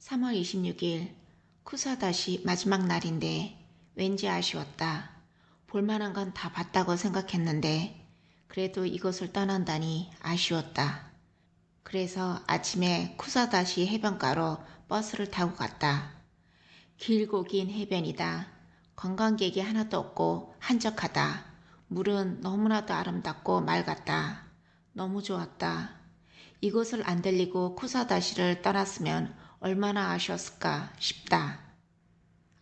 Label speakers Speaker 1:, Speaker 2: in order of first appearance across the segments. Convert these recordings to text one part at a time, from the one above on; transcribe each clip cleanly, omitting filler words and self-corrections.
Speaker 1: 3월 26일 쿠사다시 마지막 날인데 왠지 아쉬웠다. 볼만한 건 다 봤다고 생각했는데 그래도 이곳을 떠난다니 아쉬웠다. 그래서 아침에 쿠사다시 해변가로 버스를 타고 갔다. 길고 긴 해변이다. 관광객이 하나도 없고 한적하다. 물은 너무나도 아름답고 맑았다. 너무 좋았다. 이곳을 안 들리고 쿠사다시를 떠났으면 얼마나 아쉬웠을까 싶다.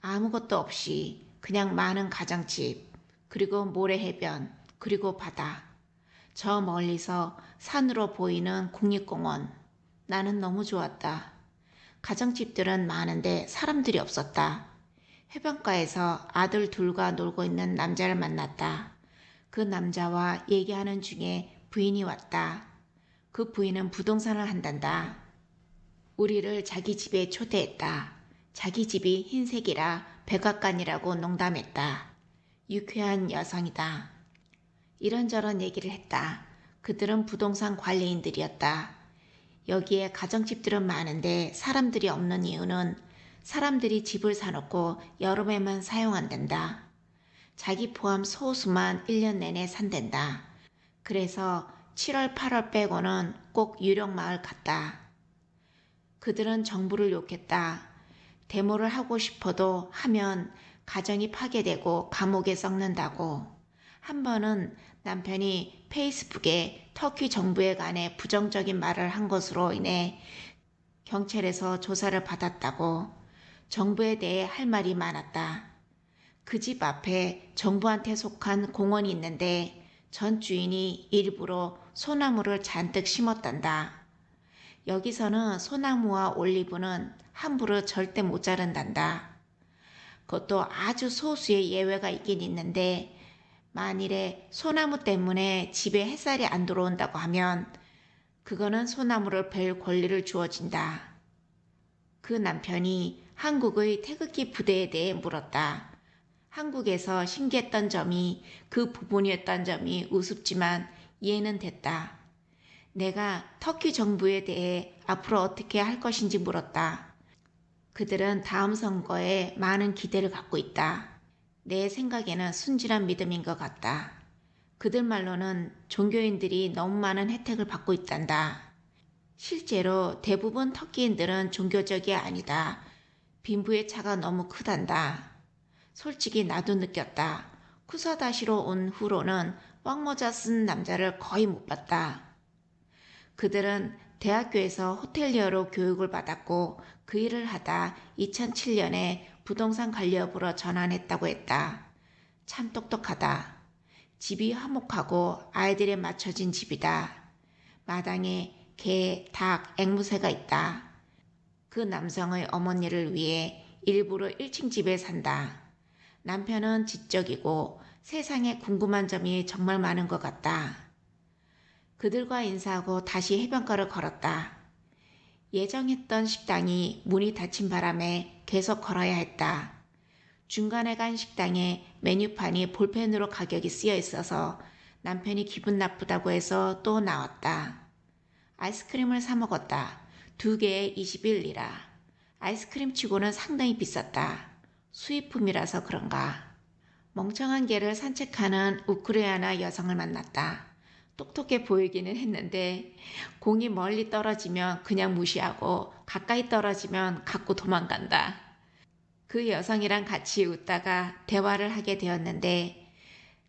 Speaker 1: 아무것도 없이 그냥 많은 가정집, 그리고 모래해변, 그리고 바다. 저 멀리서 산으로 보이는 국립공원. 나는 너무 좋았다. 가정집들은 많은데 사람들이 없었다. 해변가에서 아들 둘과 놀고 있는 남자를 만났다. 그 남자와 얘기하는 중에 부인이 왔다. 그 부인은 부동산을 한단다. 우리를 자기 집에 초대했다. 자기 집이 흰색이라 백악관이라고 농담했다. 유쾌한 여성이다. 이런저런 얘기를 했다. 그들은 부동산 관리인들이었다. 여기에 가정집들은 많은데 사람들이 없는 이유는 사람들이 집을 사놓고 여름에만 사용한단다. 자기 포함 소수만 1년 내내 산댄다. 그래서 7월, 8월 빼고는 꼭 유령마을 갔다. 그들은 정부를 욕했다. 데모를 하고 싶어도 하면 가정이 파괴되고 감옥에 썩는다고. 한 번은 남편이 페이스북에 터키 정부에 관해 부정적인 말을 한 것으로 인해 경찰에서 조사를 받았다고. 정부에 대해 할 말이 많았다. 그 집 앞에 정부한테 속한 공원이 있는데 전 주인이 일부러 소나무를 잔뜩 심었단다. 여기서는 소나무와 올리브는 함부로 절대 못 자른단다. 그것도 아주 소수의 예외가 있긴 있는데 만일에 소나무 때문에 집에 햇살이 안 들어온다고 하면 그거는 소나무를 벨 권리를 주어진다. 그 남편이 한국의 태극기 부대에 대해 물었다. 한국에서 신기했던 점이 그 부분이었던 점이 우습지만 이해는 됐다. 내가 터키 정부에 대해 앞으로 어떻게 할 것인지 물었다. 그들은 다음 선거에 많은 기대를 갖고 있다. 내 생각에는 순진한 믿음인 것 같다. 그들 말로는 종교인들이 너무 많은 혜택을 받고 있단다. 실제로 대부분 터키인들은 종교적이 아니다. 빈부의 차가 너무 크단다. 솔직히 나도 느꼈다. 쿠사다시로 온 후로는 왕모자 쓴 남자를 거의 못 봤다. 그들은 대학교에서 호텔리어로 교육을 받았고 그 일을 하다 2007년에 부동산 관리업으로 전환했다고 했다. 참 똑똑하다. 집이 화목하고 아이들에 맞춰진 집이다. 마당에 개, 닭, 앵무새가 있다. 그 남성의 어머니를 위해 일부러 1층 집에 산다. 남편은 지적이고 세상에 궁금한 점이 정말 많은 것 같다. 그들과 인사하고 다시 해변가를 걸었다. 예정했던 식당이 문이 닫힌 바람에 계속 걸어야 했다. 중간에 간 식당에 메뉴판이 볼펜으로 가격이 쓰여 있어서 남편이 기분 나쁘다고 해서 또 나왔다. 아이스크림을 사 먹었다. 2개에 21리라. 아이스크림 치고는 상당히 비쌌다. 수입품이라서 그런가. 멍청한 개를 산책하는 우크라이나 여성을 만났다. 똑똑해 보이기는 했는데 공이 멀리 떨어지면 그냥 무시하고 가까이 떨어지면 갖고 도망간다. 그 여성이랑 같이 웃다가 대화를 하게 되었는데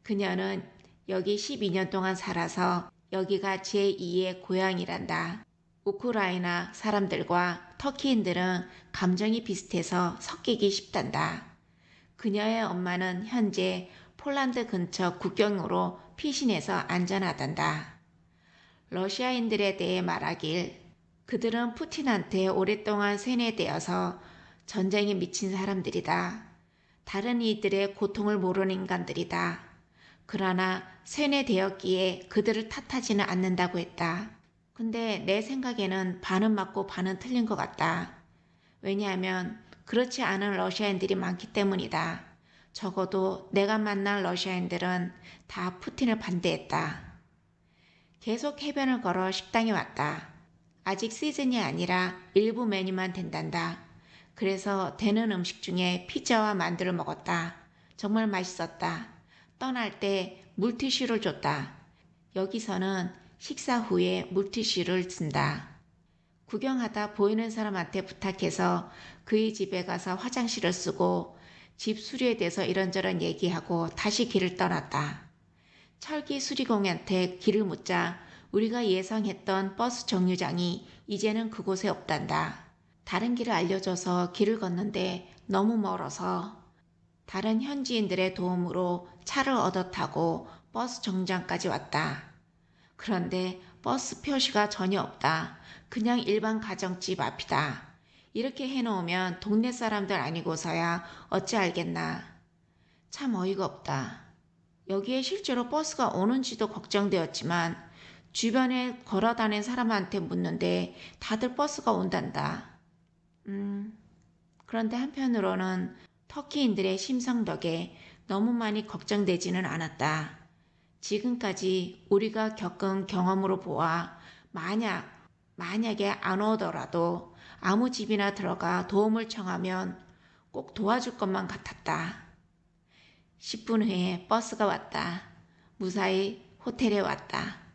Speaker 1: 그녀는 여기 12년 동안 살아서 여기가 제2의 고향이란다. 우크라이나 사람들과 터키인들은 감정이 비슷해서 섞이기 쉽단다. 그녀의 엄마는 현재 폴란드 근처 국경으로 피신해서 안전하단다. 러시아인들에 대해 말하길 그들은 푸틴한테 오랫동안 세뇌되어서 전쟁에 미친 사람들이다. 다른 이들의 고통을 모르는 인간들이다. 그러나 세뇌되었기에 그들을 탓하지는 않는다고 했다. 근데 내 생각에는 반은 맞고 반은 틀린 것 같다. 왜냐하면 그렇지 않은 러시아인들이 많기 때문이다. 적어도 내가 만난 러시아인들은 다 푸틴을 반대했다. 계속 해변을 걸어 식당에 왔다. 아직 시즌이 아니라 일부 메뉴만 된단다. 그래서 되는 음식 중에 피자와 만두를 먹었다. 정말 맛있었다. 떠날 때 물티슈를 줬다. 여기서는 식사 후에 물티슈를 쓴다. 구경하다 보이는 사람한테 부탁해서 그의 집에 가서 화장실을 쓰고 집 수리에 대해서 이런저런 얘기하고 다시 길을 떠났다. 철기 수리공한테 길을 묻자 우리가 예상했던 버스 정류장이 이제는 그곳에 없단다. 다른 길을 알려줘서 길을 걷는데 너무 멀어서 다른 현지인들의 도움으로 차를 얻어 타고 버스 정류장까지 왔다. 그런데 버스 표시가 전혀 없다. 그냥 일반 가정집 앞이다. 이렇게 해놓으면 동네 사람들 아니고서야 어찌 알겠나. 참 어이가 없다. 여기에 실제로 버스가 오는지도 걱정되었지만 주변에 걸어다니는 사람한테 묻는데 다들 버스가 온단다. 그런데 한편으로는 터키인들의 심성덕에 너무 많이 걱정되지는 않았다. 지금까지 우리가 겪은 경험으로 보아 만약에 안 오더라도 아무 집이나 들어가 도움을 청하면 꼭 도와줄 것만 같았다. 10분 후에 버스가 왔다. 무사히 호텔에 왔다.